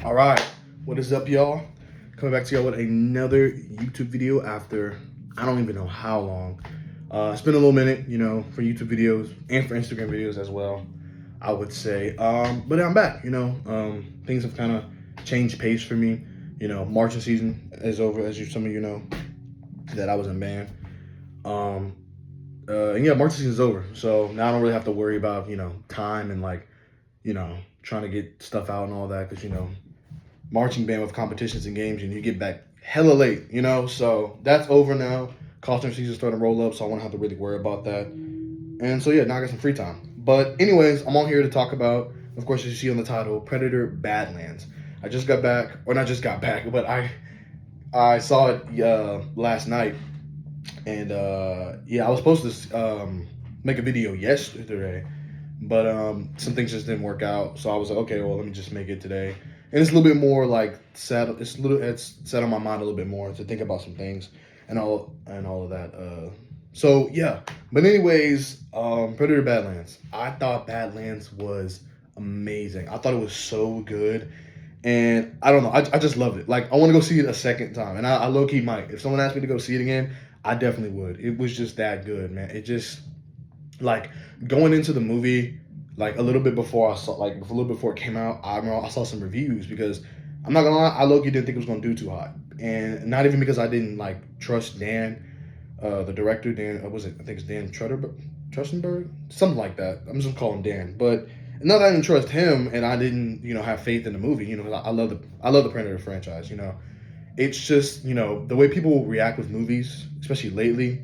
All right, what is up, y'all? Coming back to y'all with another YouTube video after I don't even know how long. It's been a little minute, for YouTube videos and for Instagram videos as well, I would say. But I'm back, things have kind of changed pace for me. Marching season is over, as some of you know, that I was in band. And yeah, marching season is over. So now I don't really have to worry about, time and trying to get stuff out and all that. Cause marching band with competitions and games and you get back hella late, so that's over now. Costume season's starting to roll up, so I won't have to really worry about that. And so yeah, now I got some free time. But anyways, I'm on here to talk about, of course, as you see on the title, Predator Badlands. I just got back, or not just got back, but I saw it last night. And yeah, I was supposed to make a video yesterday, but some things just didn't work out. So I was like, okay, well, let me just make it today. And it's a little bit more like set. It's set on my mind a little bit more to think about some things and all of that. So yeah, but anyways, Predator Badlands. I thought Badlands was amazing. I thought it was so good, and I don't know. I just loved it. Like I want to go see it a second time, and I low key might. If someone asked me to go see it again, I definitely would. It was just that good, man. It just like going into the movie. Like a little bit before it came out, I saw some reviews because I'm not gonna lie, I low-key didn't think it was gonna do too hot, and not even because I didn't trust Dan, the director Dan. I think it's Dan Trachtenberg, something like that. I'm just gonna call him Dan, but not that I didn't trust him and I didn't have faith in the movie. I love the Predator franchise. It's just the way people react with movies, especially lately.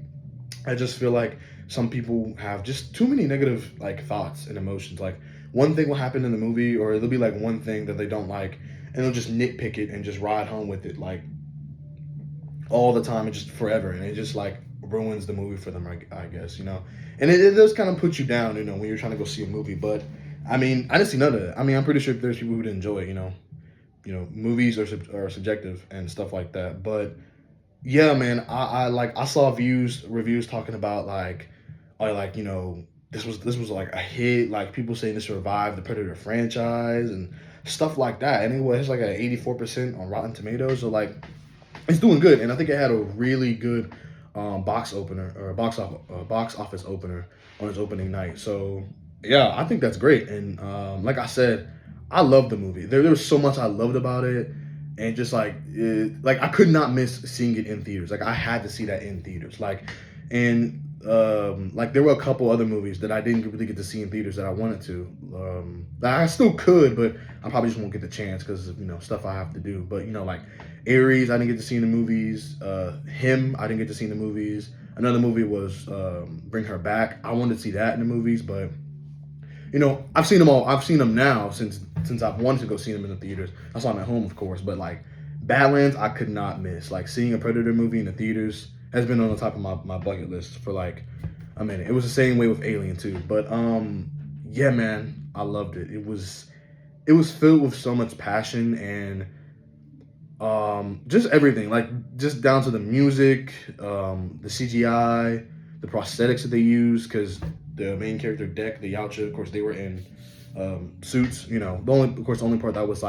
I just feel like some people have just too many negative thoughts and emotions. Like one thing will happen in the movie, or there'll be one thing that they don't like, and they'll just nitpick it and just ride home with it all the time and just forever, and it just ruins the movie for them. I guess and it does kind of put you down, when you're trying to go see a movie. But I mean, I didn't see none of that. I mean, I'm pretty sure there's people who didn't enjoy it. Movies are subjective and stuff like that, but. Yeah, man. I saw reviews talking about this was a hit, people saying this revived the Predator franchise and stuff like that. And it has an 84% on Rotten Tomatoes, so it's doing good. And I think it had a really good box office opener on its opening night. So yeah, I think that's great. And like I said, I love the movie. There was so much I loved about it. And just I could not miss seeing it in theaters. I had to see that in theaters. And there were a couple other movies that I didn't really get to see in theaters that I wanted to. I still could, but I probably just won't get the chance because of stuff I have to do. But Ares, I didn't get to see in the movies. Him, I didn't get to see in the movies. Another movie was Bring Her Back. I wanted to see that in the movies, but I've seen them all. I've seen them now since I've wanted to go see them in the theaters. I saw them at home, of course, but Badlands, I could not miss. Seeing a Predator movie in the theaters has been on the top of my bucket list for a minute. It was the same way with Alien too, but yeah, man, I loved it. It was filled with so much passion and just everything, just down to the music, the CGI, the prosthetics that they use, because the main character Deck, the Yautja, of course, they were in suits. The only part that was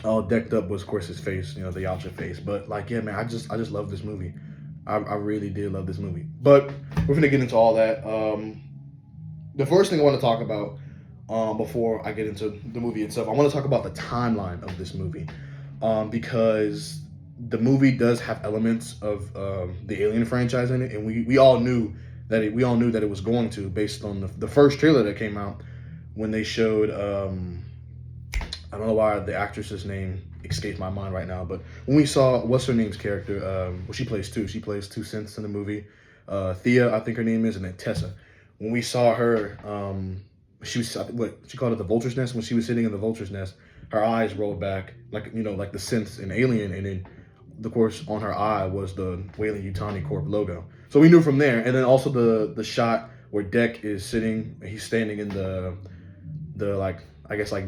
all decked up was, of course, his face. The Yautja face. But yeah, man, I just love this movie. I really did love this movie. But we're gonna get into all that. The first thing I want to talk about before I get into the movie itself, I want to talk about the timeline of this movie, because the movie does have elements of the Alien franchise in it, and we all knew that it was going to, based on the first trailer that came out when they showed I don't know why the actress's name escapes my mind right now, but when we saw what's her name's character, she plays two synths in the movie, Thea, I think her name is, and then Tessa. When we saw her, she called it the vulture's nest. When she was sitting in the vulture's nest, her eyes rolled back like the synths in Alien, and then of course on her eye was the Weyland-Yutani Corp logo. So we knew from there. And then also the shot where Deck is sitting, he's standing in the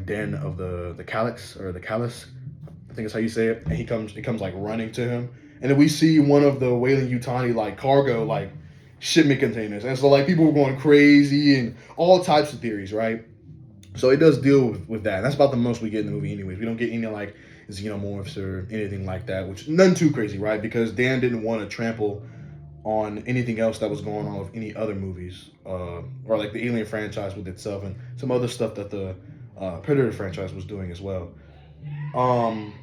den of the calyx, or the callus, I think is how you say it. And he comes running to him, and then we see one of the Weyland-Yutani cargo shipment containers, and so people were going crazy and all types of theories, right? So it does deal with that. That's about the most we get in the movie, anyways. We don't get any like xenomorphs or anything like that, which none too crazy, right? Because Dan didn't want to trample on anything else that was going on with any other movies, or like the Alien franchise with itself and some other stuff that the Predator franchise was doing as well. Um,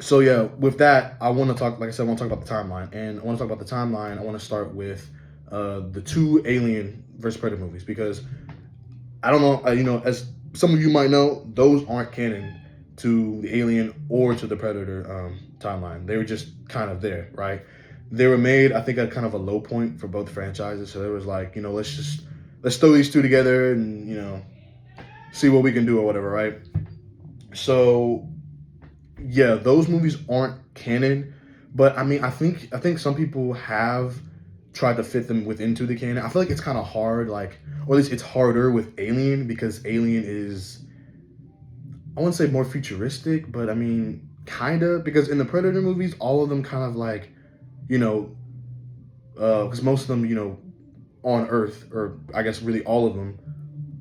so yeah, with that, I want to talk. Like I said, I want to talk about the timeline, and I want to talk about the timeline. I want to start with the two Alien versus Predator movies because I don't know. As some of you might know, those aren't canon to the Alien or to the Predator timeline. They were just kind of there, right? They were made, I think, at kind of a low point for both franchises. So there was like, let's throw these two together and see what we can do or whatever, right? So yeah, those movies aren't canon, but I mean, I think some people have tried to fit them into the canon. I feel like it's kind of hard, like, or at least it's harder with Alien because Alien is, I wouldn't say more futuristic, but I mean, kind of, because in the Predator movies, all of them kind of like, you know, because most of them, on Earth, or I guess really all of them,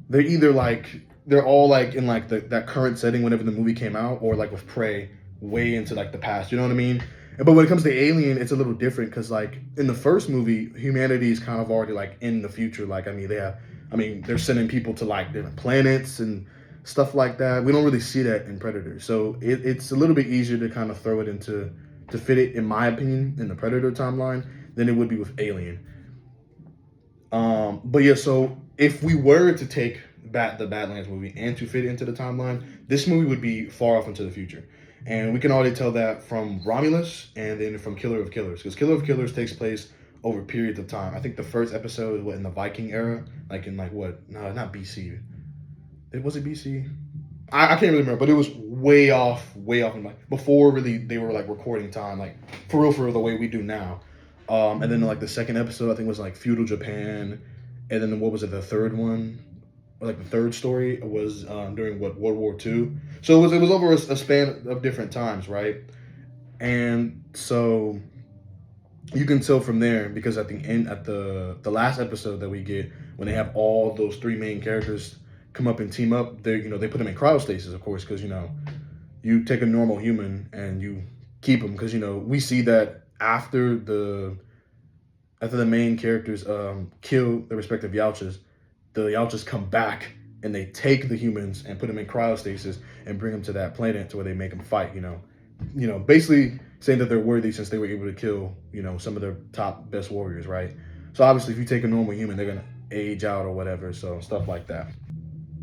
they're either like they're all like in like that current setting whenever the movie came out, or like with Prey way into like the past. You know what I mean? But when it comes to Alien, it's a little different because like in the first movie, humanity is kind of already like in the future. Like they're sending people to like different planets and stuff like that. We don't really see that in Predator, so it's a little bit easier to kind of throw it into to fit it, in my opinion, in the Predator timeline than it would be with Alien. But yeah, so if we were to take the Badlands movie and to fit it into the timeline, this movie would be far off into the future. And we can already tell that from Romulus and then from Killer of Killers. Because Killer of Killers takes place over periods of time. I think the first episode is in the Viking era, like in like what? No, not BC. Was it BC? I can't really remember, but it was way off in like before really they were like recording time, like for real the way we do now. And then like the second episode I think was like feudal Japan, and then what was it? The third one, or like the third story was during World War II. So it was over a span of different times, right? And so you can tell from there because at the end, at the last episode that we get, when they have all those three main characters come up and team up, they put them in cryostasis, of course, because you take a normal human and you keep them because we see that after the main characters kill their respective Yautjas, the Yautjas come back and they take the humans and put them in cryostasis and bring them to that planet to where they make them fight. Basically saying that they're worthy since they were able to kill some of their top best warriors, right? So obviously, if you take a normal human, they're gonna age out or whatever. So stuff like that.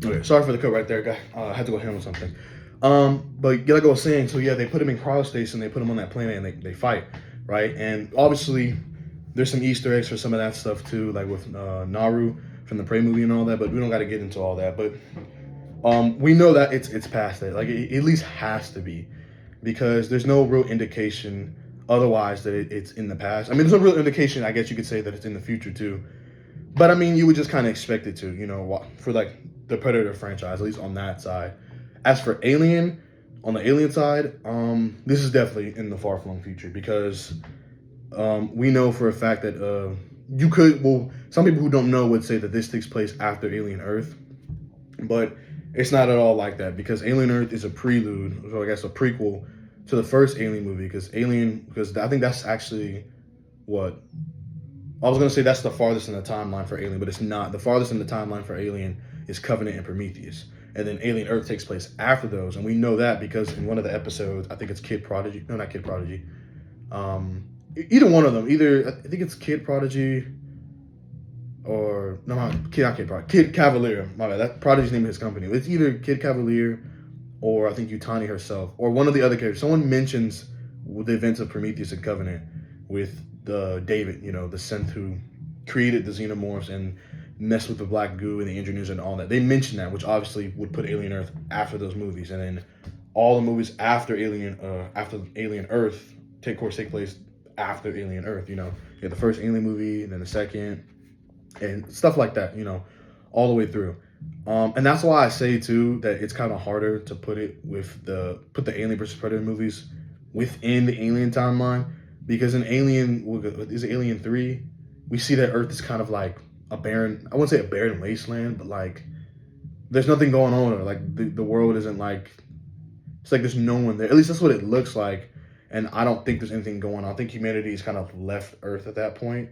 Okay, sorry for the cut right there, guy. I had to go handle something. But like I was saying, so yeah, they put him in cryostasis and they put him on that planet and they fight, right? And obviously, there's some Easter eggs for some of that stuff too, like with Naru from the Prey movie and all that. But we don't got to get into all that. But we know that it's past that. Like it at least has to be, because there's no real indication otherwise that it's in the past. I mean, there's no real indication. I guess you could say that it's in the future too. But I mean, you would just kind of expect it to, for like the Predator franchise, at least on that side. As for Alien, on the Alien side, this is definitely in the far-flung future because we know for a fact that some people who don't know would say that this takes place after Alien Earth, but it's not at all like that because Alien Earth is a prelude, or I guess a prequel to the first Alien movie because I think that's actually what I was going to say, that's the farthest in the timeline for Alien, but it's not. The farthest in the timeline for Alien is Covenant and Prometheus. And then Alien Earth takes place after those. And we know that because in one of the episodes, I think it's Kid Prodigy. No, not Kid Prodigy. Either one of them. I think it's Kid Prodigy or, no, not Kid Prodigy. Kid Cavalier. My bad. That Prodigy's name of his company. It's either Kid Cavalier or I think Yutani herself or one of the other characters. Someone mentions the events of Prometheus and Covenant with David, the synth who created the xenomorphs and messed with the black goo and the engineers and all that. They mentioned that, which obviously would put Alien Earth after those movies, and then all the movies after Alien Earth take place after Alien Earth. You have the first Alien movie, and then the second, and stuff like that. All the way through. And that's why I say too that it's kind of harder to put the Alien versus Predator movies within the Alien timeline. Because in Alien, is it Alien 3? We see that Earth is kind of like a barren, I wouldn't say a barren wasteland, but like there's nothing going on. Like the world isn't like, it's like there's no one there. At least that's what it looks like. And I don't think there's anything going on. I think humanity has kind of left Earth at that point.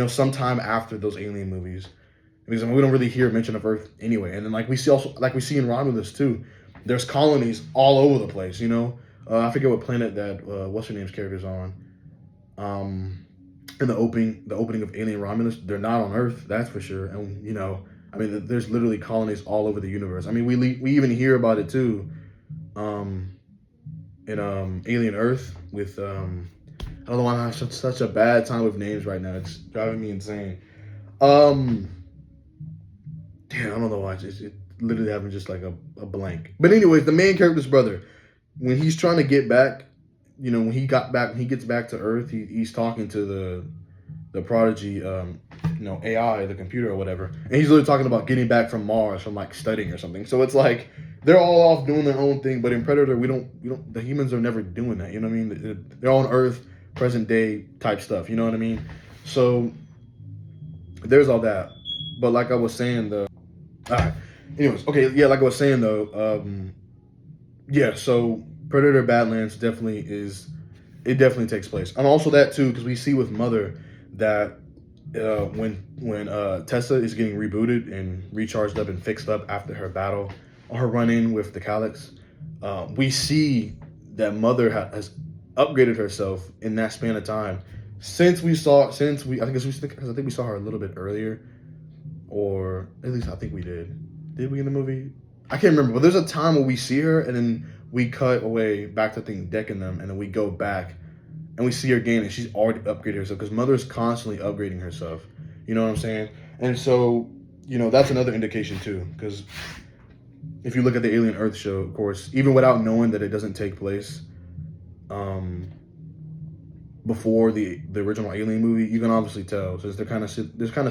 Sometime after those alien movies, because we don't really hear mention of Earth anyway. And then like we see in Romulus too, there's colonies all over the place. I forget what planet that what's her name's character's on. In the opening of Alien Romulus, they're not on Earth, that's for sure. And I mean, there's literally colonies all over the universe. I mean, we even hear about it too, in Alien Earth with I don't know why I have such a bad time with names right now. It's driving me insane. Um, Damn, I don't know why. It literally having just like a blank. But anyways, the main character's brother, when he's trying to get back, when he gets back to Earth, he's talking to the prodigy, AI, the computer or whatever, and he's literally talking about getting back from Mars from like studying or something. So it's like they're all off doing their own thing, but in Predator, we don't. The humans are never doing that. You know what I mean? They're on Earth, present day type stuff. You know what I mean? So there's all that. But like I was saying, all right. Anyways, okay, yeah, like I was saying though, yeah. So Predator Badlands definitely takes place, and also that too, because we see with Mother that when Tessa is getting rebooted and recharged up and fixed up after her battle, her run-in with the Calyx, we see that Mother has upgraded herself in that span of time. I think we saw her a little bit earlier, or at least I think we did. Did we in the movie? I can't remember, but there's a time where we see her and then we cut away back to decking them, and then we go back and we see her again, and she's already upgraded herself because Mother's constantly upgrading herself. You know what I'm saying? And so, that's another indication too, because if you look at the Alien Earth show, of course, even without knowing that it doesn't take place before the original Alien movie, you can obviously tell, since they're kind of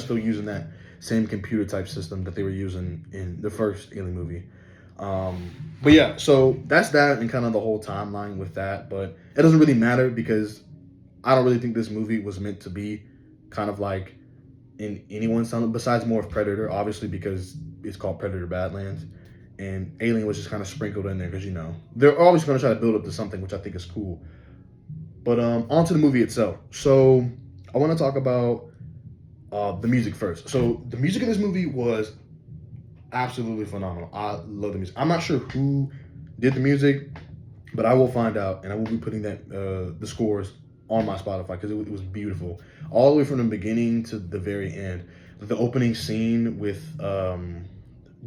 still using that same computer type system that they were using in the first Alien movie. But yeah, so that's that and kind of the whole timeline with that. But it doesn't really matter because I don't really think this movie was meant to be kind of like in anyone's time, besides more of Predator, obviously, because it's called Predator Badlands. And Alien was just kind of sprinkled in there because, they're always going to try to build up to something, which I think is cool. But on to the movie itself. So I want to talk about the music first. So the music in this movie was absolutely phenomenal. I love the music. I'm not sure who did the music, but I will find out, and I will be putting that the scores on my Spotify because it was beautiful, all the way from the beginning to the very end. The opening scene with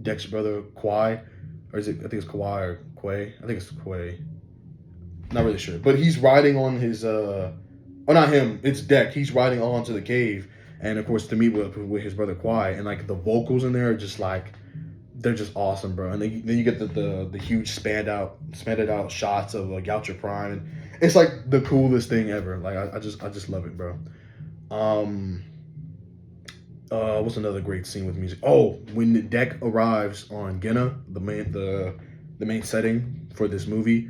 Deck's brother Kwai, or is it? I think it's Kwai or Quay. I think it's Quay. Not really sure, but he's riding on his not him. It's Deck. He's riding onto the cave, and of course to meet with his brother Kwai, and like the vocals in there are just like, they're just awesome, bro. And then you get the huge spanned out shots of Yautja Prime, and it's like the coolest thing ever. Like I just love it, bro. What's another great scene with music? Oh, when the Deck arrives on Genna, the main setting for this movie,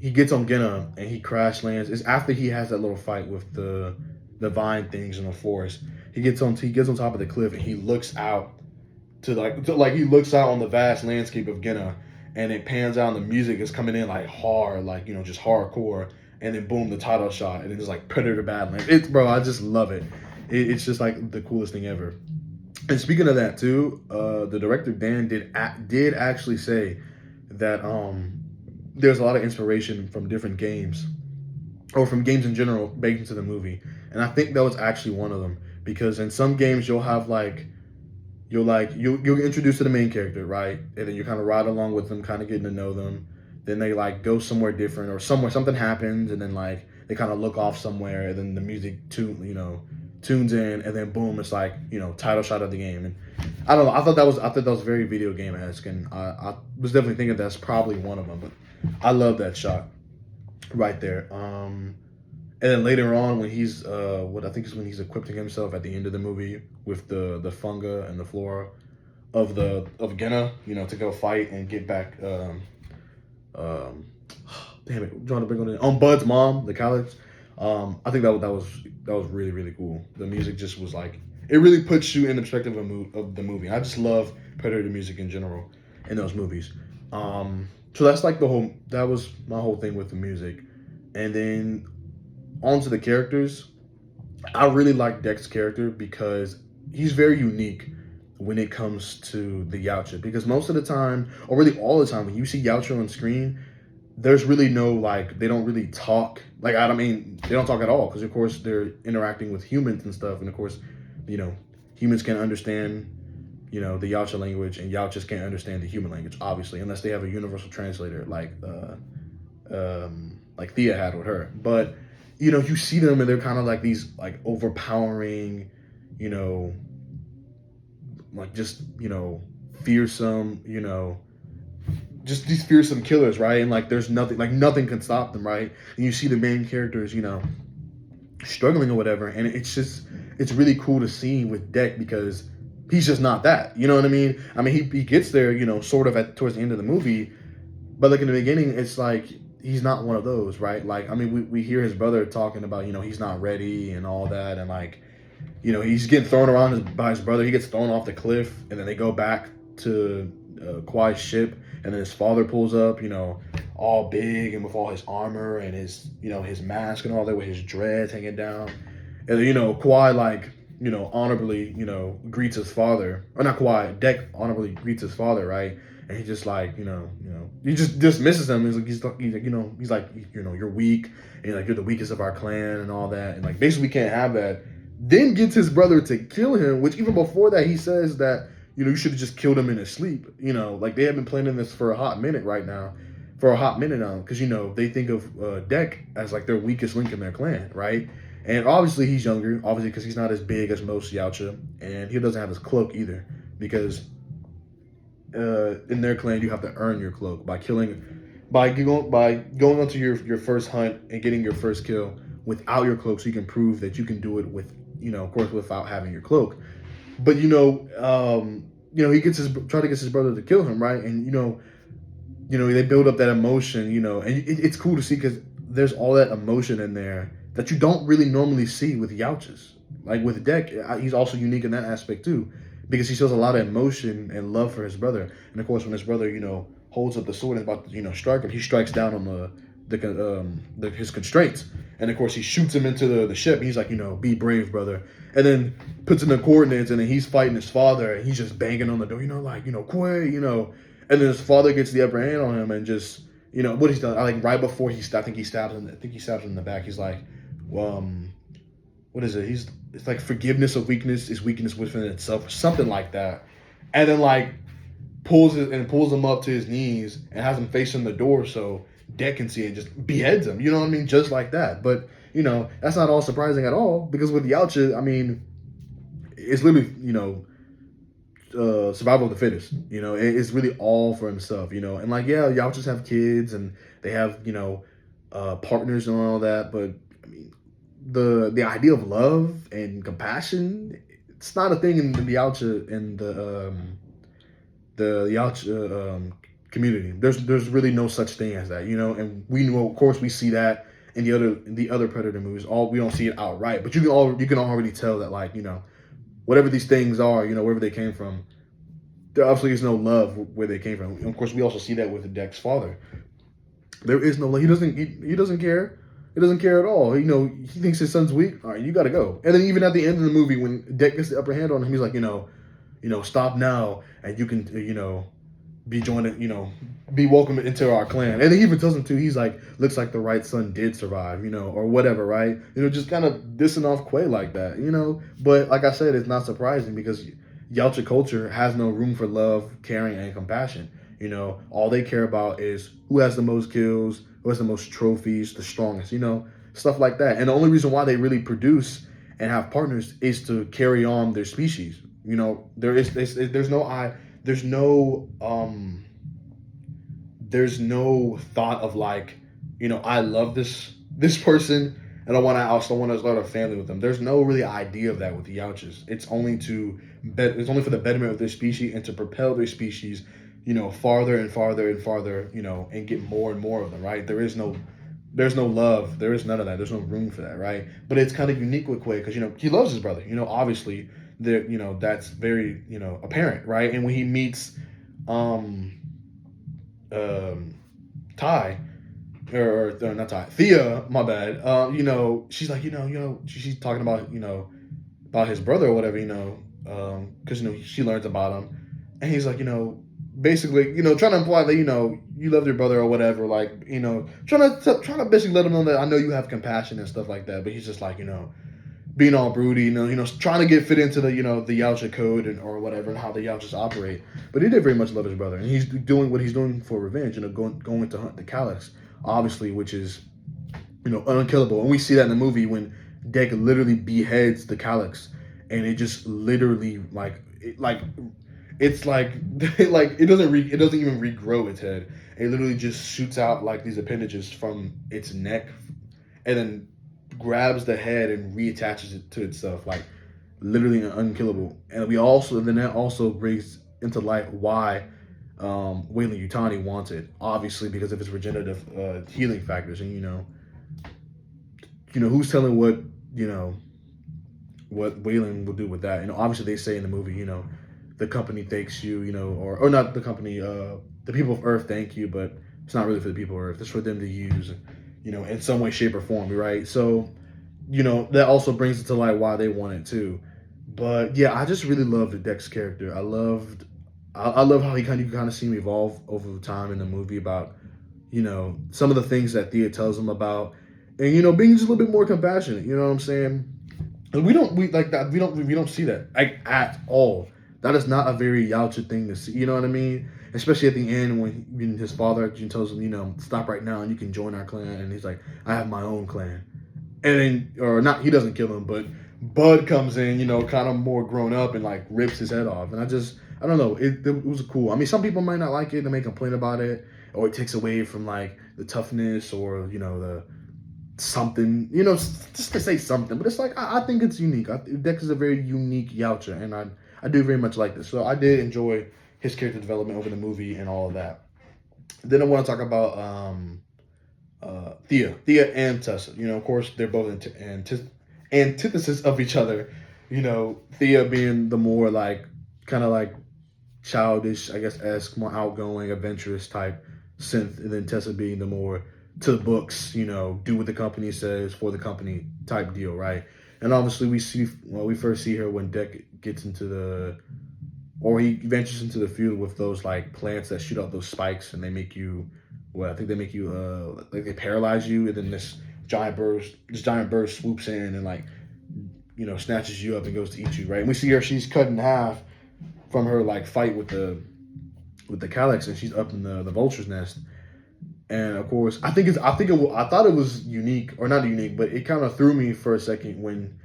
he gets on Genna and he crash lands. It's after he has that little fight with the vine things in the forest. He gets on top of the cliff and he looks out he looks out on the vast landscape of Genna, and it pans out and the music is coming in like hard, like just hardcore, and then boom, the title shot, and it's like Predator Badlands. I just love it. It's just like the coolest thing ever. And speaking of that too, the director Dan did actually say that there's a lot of inspiration from different games, or from games in general, baked into the movie. And I think that was actually one of them, because in some games you'll get introduced to the main character, right? And then you kind of ride along with them, kind of getting to know them. Then they like go somewhere different, or something happens, and then like they kind of look off somewhere, and then the music tunes in, and then boom, it's like title shot of the game. And I don't know, I thought that was very video game-esque, and I was definitely thinking that's probably one of them. But I love that shot right there. And then later on, when he's what I think is when he's equipping himself at the end of the movie with the funga and the flora of Genna, to go fight and get back. Damn it, I'm trying to bring on Bud's mom, the Calyx. I think that was really, really cool. The music just was like, it really puts you in the perspective of the movie. I just love Predator music in general. in those movies. So that's like that was my whole thing with the music. And then onto the characters. I really like Deck's character because he's very unique when it comes to the Yautja. Because most of the time, or really all the time, when you see Yautja on screen, there's really no like they don't really talk. Like I don't mean they don't talk at all because of course they're interacting with humans and stuff, and of course, you know, humans can understand the Yautja language, and Yautjas can't understand the human language, obviously, unless they have a universal translator like Thea had with her. But you see them and they're kind of like these like overpowering, you know, like just fearsome, just these fearsome killers, right? And like there's nothing can stop them, right? And you see the main characters, struggling or whatever, and it's really cool to see with Deck because he's just not that. You know what I mean? I mean he gets there, sort of at towards the end of the movie, but like in the beginning, it's like he's not one of those, right? Like I mean we hear his brother talking about he's not ready and all that, and like he's getting thrown around by his brother. He gets thrown off the cliff, and then they go back to Kwai's ship, and then his father pulls up, all big and with all his armor and his mask and all that with his dreads hanging down, and then Kwai like honorably greets his father, or not Kwai, Deck honorably greets his father, right? And he just like he just dismisses him. He's like you're weak, and like you're the weakest of our clan and all that, and like basically we can't have that. Then gets his brother to kill him, which even before that he says that you should have just killed him in his sleep. Like they have been planning this for a hot minute now, because they think of Deck as like their weakest link in their clan, right? And obviously he's younger, obviously because he's not as big as most Yautja, and he doesn't have his cloak either, because in their clan you have to earn your cloak by going onto your first hunt and getting your first kill without your cloak, so you can prove that you can do it with of course without having your cloak. But he try to get his brother to kill him, right? And they build up that emotion, and it's cool to see because there's all that emotion in there that you don't really normally see with Yautjas. Like with Deck, he's also unique in that aspect too, because he shows a lot of emotion and love for his brother. And of course, when his brother, holds up the sword and about to, strike him, he strikes down on his constraints. And of course, he shoots him into the ship. And he's like, be brave, brother. And then puts in the coordinates, and then he's fighting his father, and he's just banging on the door, Quay, And then his father gets the upper hand on him, and just, what he's done. Like right before I think he stabs him in the back. He's like, what is it? It's like forgiveness of weakness is weakness within itself, or something like that. And then like pulls him up to his knees and has him facing the door so Deck can see it and just beheads him. You know what I mean? Just like that. But that's not all surprising at all, because with Yautja, I mean, it's literally survival of the fittest. It's really all for himself. And like Yautjas have kids and they have partners and all that, but I mean the idea of love and compassion, it's not a thing in the Yautja and the Yautja community. There's really no such thing as that, and we know, of course, we see that in the other Predator movies. We don't see it outright, but you can already tell that, like, whatever these things are, wherever they came from, there obviously is no love where they came from. And of course, we also see that with Deck's father. There is no love. He doesn't care. He doesn't care at all. He thinks his son's weak. All right, you got to go. And then even at the end of the movie, when Deck gets the upper hand on him, he's like, stop now, and you can, be joined, be welcome into our clan. And he even tells him too, he's like, looks like the right son did survive, or whatever, right? Just kind of dissing off Quay like that, But like I said, it's not surprising because Yautja culture has no room for love, caring, and compassion. All they care about is who has the most kills, who has the most trophies, the strongest, stuff like that. And the only reason why they really produce and have partners is to carry on their species. There's no thought of like, I love this person and I also want to start a family with them. There's no really idea of that with the Yautjas. It's only for the betterment of their species and to propel their species, farther and farther and farther, and get more and more of them, right? There's no love. There is none of that. There's no room for that, right? But it's kind of unique with Quay because, he loves his brother. Obviously, that's very, apparent, right? And when he meets um, um, Ty or not Ty, Thea, my bad. She's like, she's talking about, about his brother or whatever, because she learns about him, and he's like, basically, trying to imply that you love your brother or whatever, like, trying to basically let him know that I know you have compassion and stuff like that, but he's just like, being all broody, trying to get fit into the the Yautja code and or whatever and how the Yautjas operate. But he did very much love his brother, and he's doing what he's doing for revenge. Going to hunt the Calyx, obviously, which is unkillable, and we see that in the movie when Deck literally beheads the Calyx, and it just literally it's like it doesn't even regrow its head. It literally just shoots out like these appendages from its neck, and then grabs the head and reattaches it to itself, like literally unkillable. And that also brings into light why Weyland Yutani wants it, obviously because of its regenerative healing factors. And who's telling what Weyland will do with that? Obviously they say in the movie, the company thanks you, or not the company, the people of Earth thank you, but it's not really for the people of Earth. It's for them to use, in some way, shape, or form, right? So, that also brings it to light why they want it too. But yeah, I just really loved Deck's character. I love how you kind of see him evolve over time in the movie about, some of the things that Thea tells him about, and being just a little bit more compassionate. You know what I'm saying? And we like that. We don't see that like at all. That is not a very Yautja thing to see. You know what I mean? Especially at the end when his father tells him, stop right now and you can join our clan, and he's like, I have my own clan, and then or not, he doesn't kill him, but Bud comes in, kind of more grown up and like rips his head off, and I don't know, it was cool. I mean, some people might not like it, they may complain about it, or it takes away from like the toughness or the something, just to say something. But it's like I think it's unique. Dex is a very unique Yautja, and I do very much like this. So I did enjoy his character development over the movie and all of that. Then I want to talk about Thea and Tessa. Of course, they're both antithesis of each other. Thea being the more like kind of like childish, I guess, esque, more outgoing, adventurous type synth, and then Tessa being the more to the books, do what the company says for the company type deal, right? And obviously we first see her when Deck gets he ventures into the field with those like plants that shoot out those spikes, and they make you, well, I think they make you like they paralyze you, and then this giant bird swoops in and like snatches you up and goes to eat you, right? And we see she's cut in half from her like fight with the Calyx, and she's up in the vulture's nest. And of course, I thought it was unique, or not unique, but it kind of threw me for a second when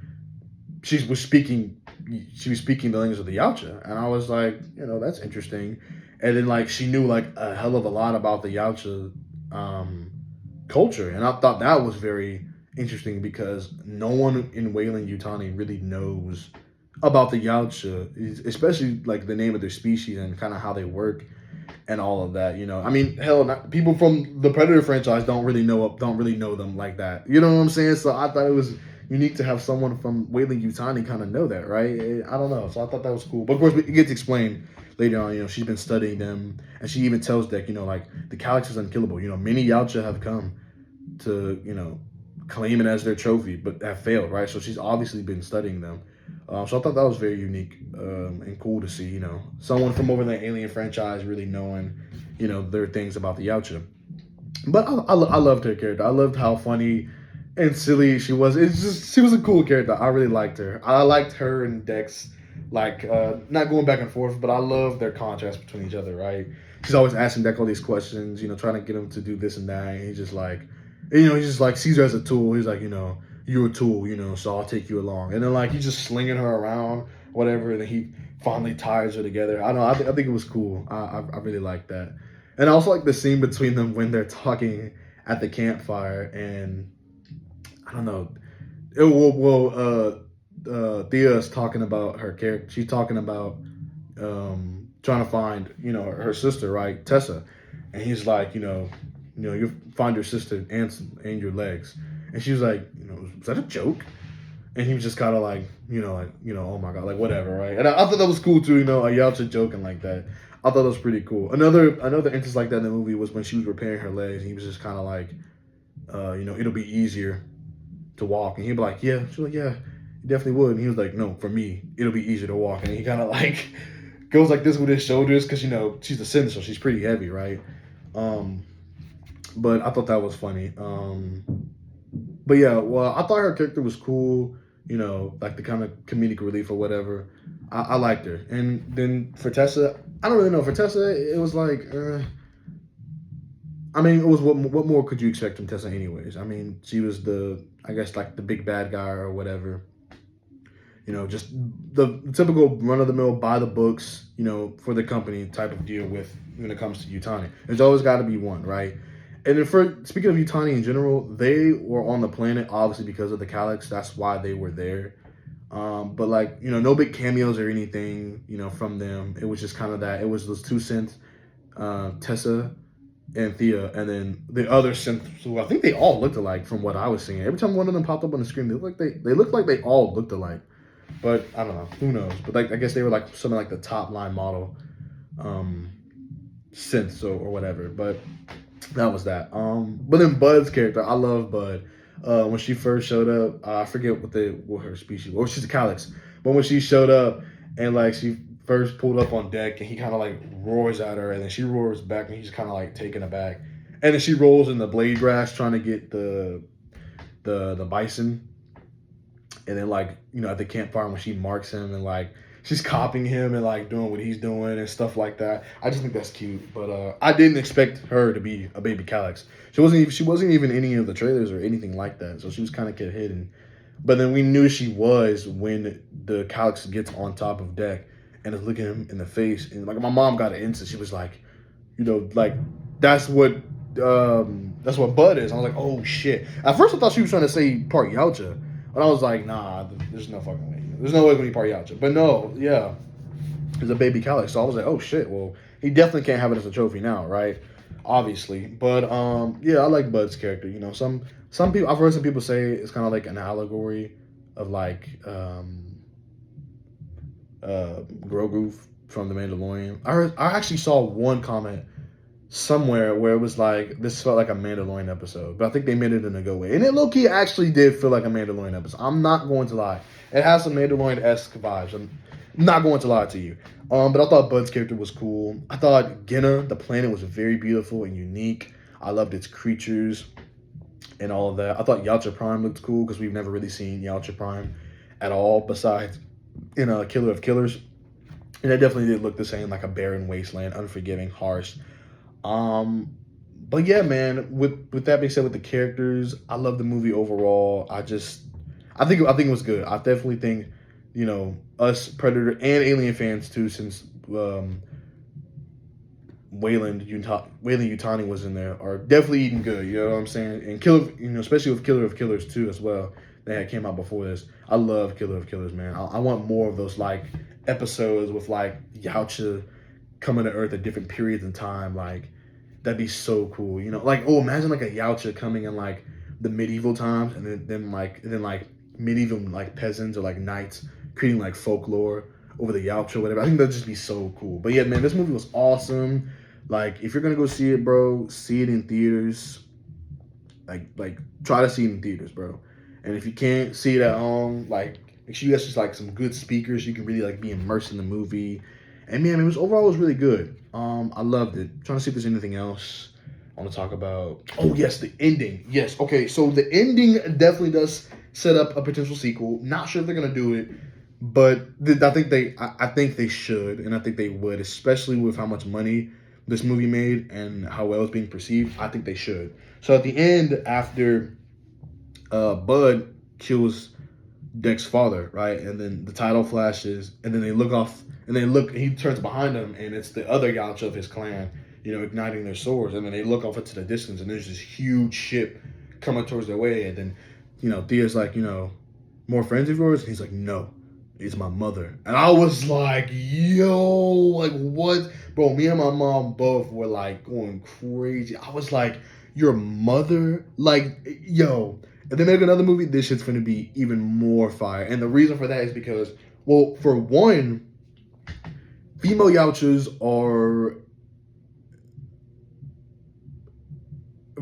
she was speaking the language of the Yautja, and I was like, that's interesting. And then like she knew like a hell of a lot about the Yautja culture, and I thought that was very interesting because no one in Weyland Yutani really knows about the Yautja, especially like the name of their species and kind of how they work and all of that. I mean, hell, people from the Predator franchise don't really know them like that. You know what I'm saying? So I thought it was unique to have someone from Weyland Yutani kind of know that, right? I don't know. So I thought that was cool. But of course, it gets explained later on. She's been studying them, and she even tells Deck, like the Calyx is unkillable. Many Yautja have come to claim it as their trophy, but have failed, right? So she's obviously been studying them. So I thought that was very unique and cool to see, someone from over the Alien franchise really knowing, their things about the Yautja. But I loved her character. I loved how funny and silly she was. She was a cool character. I really liked her. I liked her and Dex, like, not going back and forth, but I love their contrast between each other, right? She's always asking Dex all these questions, trying to get him to do this and that. And he's just like, sees her as a tool. He's like, you're a tool, so I'll take you along. And then like he's just slinging her around, whatever. And then he finally ties her together. I don't know. I think it was cool. I really liked that. And I also like the scene between them when they're talking at the campfire. And I don't know. Thea's talking about her character. She's talking about trying to find, her sister, right, Tessa. And he's like, you find your sister and your legs. And she was like, is that a joke? And he was just kind of like, oh my God, like whatever, right? And I thought that was cool too, a Yautja joking like that. I thought it was pretty cool. Another instance like that in the movie was when she was repairing her legs. And he was just kind of like, it'll be easier to walk, and he'd be like, yeah. She's like, yeah, it definitely would. And he was like, no, for me, it'll be easier to walk. And he kind of like goes like this with his shoulders because she's a sin, so she's pretty heavy, right? Um, but I thought that was funny. But yeah, well, I thought her character was cool. Like the kind of comedic relief or whatever. I liked her. And then for Tessa, I don't really know. For Tessa, it was like, I mean, it was what more could you expect from Tessa, anyways? I mean, she was I guess like the big bad guy or whatever. Just the typical run of the mill, buy the books, for the company type of deal with when it comes to Utani. There's always got to be one, right? And then speaking of Utani in general, they were on the planet obviously because of the Calyx. That's why they were there. But like, no big cameos or anything, from them. It was just kind of that. It was those two synths, Tessa and Thea, and then the other synth. So I think they all looked alike from what I was seeing. Every time one of them popped up on the screen, they looked like they all looked alike. But I don't know. Who knows? But like, I guess they were like something like the top line model synths or whatever. But that was that. But then Bud's character, I love Bud. When she first showed up, I forget what her species was. She's a Calyx. But when she showed up and like she first pulled up on deck and he kind of like roars at her and then she roars back and he's kind of like taken aback. And then she rolls in the blade grass trying to get the bison. And then like, at the campfire when she marks him and like she's copying him and like doing what he's doing and stuff like that. I just think that's cute. But I didn't expect her to be a baby Calyx. She wasn't even any of the trailers or anything like that. So she was kind of kept hidden. But then we knew she was when the Calyx gets on top of deck and is looking him in the face. And like my mom got an instant. She was like, like that's what Bud is. I was like, oh shit. At first I thought she was trying to say part Yautja. But I was like, nah, there's no fucking way. There's no way it's going to be part Yautja. But no, yeah. It's a baby Calyx. So I was like, oh shit. Well, he definitely can't have it as a trophy now, right? Obviously. But yeah, I like Bud's character. Some people, I've heard some people say it's kind of like an allegory of like Grogu from The Mandalorian. I actually saw one comment somewhere where it was like, this felt like a Mandalorian episode, but I think they made it in a good way. And it low-key actually did feel like a Mandalorian episode. I'm not going to lie. It has some Mandalorian-esque vibes. I'm not going to lie to you. But I thought Bud's character was cool. I thought Genna, the planet, was very beautiful and unique. I loved its creatures and all of that. I thought Yautja Prime looked cool because we've never really seen Yautja Prime at all besides in a Killer of Killers. And it definitely did look the same, like a barren wasteland, unforgiving, harsh. But yeah, man, with that being said, with the characters, I love the movie overall. I think it was good. I definitely think, us Predator and Alien fans too, since Wayland Yutani was in there, are definitely eating good. You know what I'm saying? And especially with Killer of Killers too as well. That had came out before this. I love Killer of Killers, man. I want more of those like episodes with like Yautja coming to Earth at different periods in time. Like that'd be so cool. Like imagine like a Yautja coming in like the medieval times, and then medieval like peasants or like knights creating like folklore over the Yautja or whatever. I think that'd just be so cool. But yeah, man, this movie was awesome. Like if you're gonna go see it, bro, see it in theaters. Like try to see it in theaters, bro. And if you can't see it at home, like make sure you guys just like some good speakers. You can really like be immersed in the movie. And man, overall it was really good. I loved it. I'm trying to see if there's anything else I want to talk about. Oh yes, the ending. Yes. Okay, so the ending definitely does set up a potential sequel. Not sure if they're gonna do it, but I think they should, and I think they would, especially with how much money this movie made and how well it's being perceived. I think they should. So at the end, after Bud kills Deck's father, right, and then the title flashes, and then they look off. And he turns behind him, and it's the other Yautja of his clan, igniting their swords. And then they look off into the distance, and there's this huge ship coming towards their way. And then, Thea's like, more friends of yours? And he's like, no, it's my mother. And I was like, yo, like what? Bro, me and my mom both were like going crazy. I was like, your mother? Like, yo. And then make another movie, this shit's gonna be even more fire. And the reason for that is because, well, for one, female Yautjas are,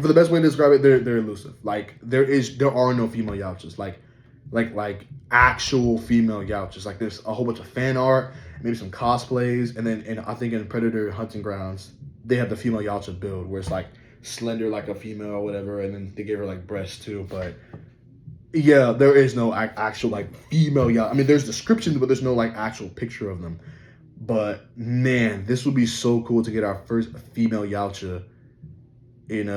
for the best way to describe it, they're elusive. Like there are no female Yautjas. Like actual female Yautjas. Like there's a whole bunch of fan art, maybe some cosplays, and then I think in Predator Hunting Grounds they have the female Yautja build where it's like slender like a female or whatever, and then they gave her like breasts too. But yeah, there is no actual like female Yautja. I mean, there's descriptions, but there's no like actual picture of them. But man, this would be so cool to get our first female Yautja in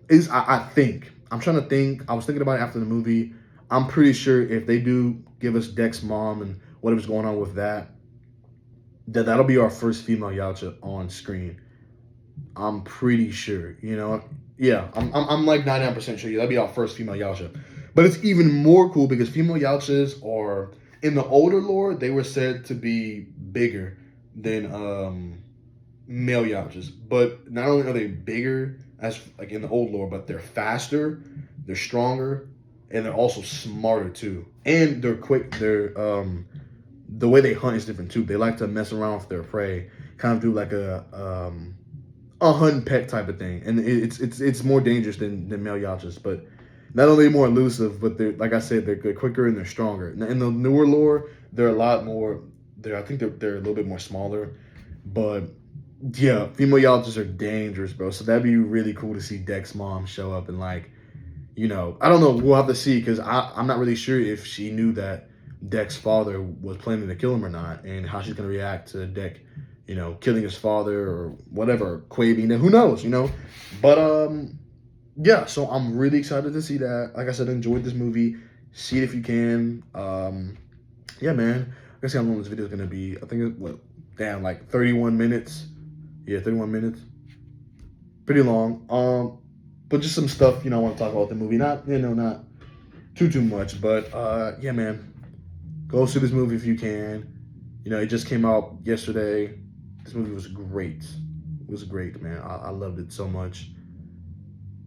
is I think I'm trying to think. I was thinking about it after the movie. I'm pretty sure if they do give us Deck's mom and whatever's going on with that'll be our first female Yautja on screen. I'm pretty sure. Yeah, I'm like 99% sure that'll be our first female Yautja. But it's even more cool because female Yautjas are in the older lore. They were said to be bigger than male Yautjas. But not only are they bigger as like in the old lore, but they're faster, they're stronger, and they're also smarter too. And they're quick. They're the way they hunt is different too. They like to mess around with their prey, kind of do like a hunt and peck type of thing. And it's more dangerous than male Yautjas, but not only more elusive, but they're, like I said, they're quicker and they're stronger. In the newer lore, they're a lot more. I think they're a little bit more smaller, but yeah, female Yautjas are dangerous, bro. So that'd be really cool to see Deck's mom show up and like, I don't know. We'll have to see because I'm not really sure if she knew that Deck's father was planning to kill him or not, and how she's gonna react to Deck, killing his father or whatever, Quaid being there. Who knows, But yeah. So I'm really excited to see that. Like I said, enjoyed this movie. See it if you can. Yeah, man. I guess how long this video is gonna be. I think like 31 minutes. Yeah, 31 minutes. Pretty long. But just some stuff, I want to talk about the movie. Not too much, but yeah, man. Go see this movie if you can. It just came out yesterday. This movie was great. It was great, man. I loved it so much.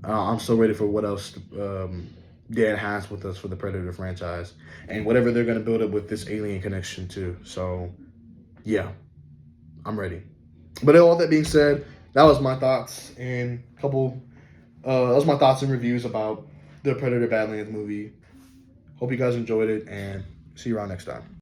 I'm so ready for what else Dan has with us for the Predator franchise and whatever they're gonna build up with this alien connection too. So yeah, I'm ready. But all that being said, that was my thoughts and that was my thoughts and reviews about the Predator Badlands movie. Hope you guys enjoyed it and see you around next time.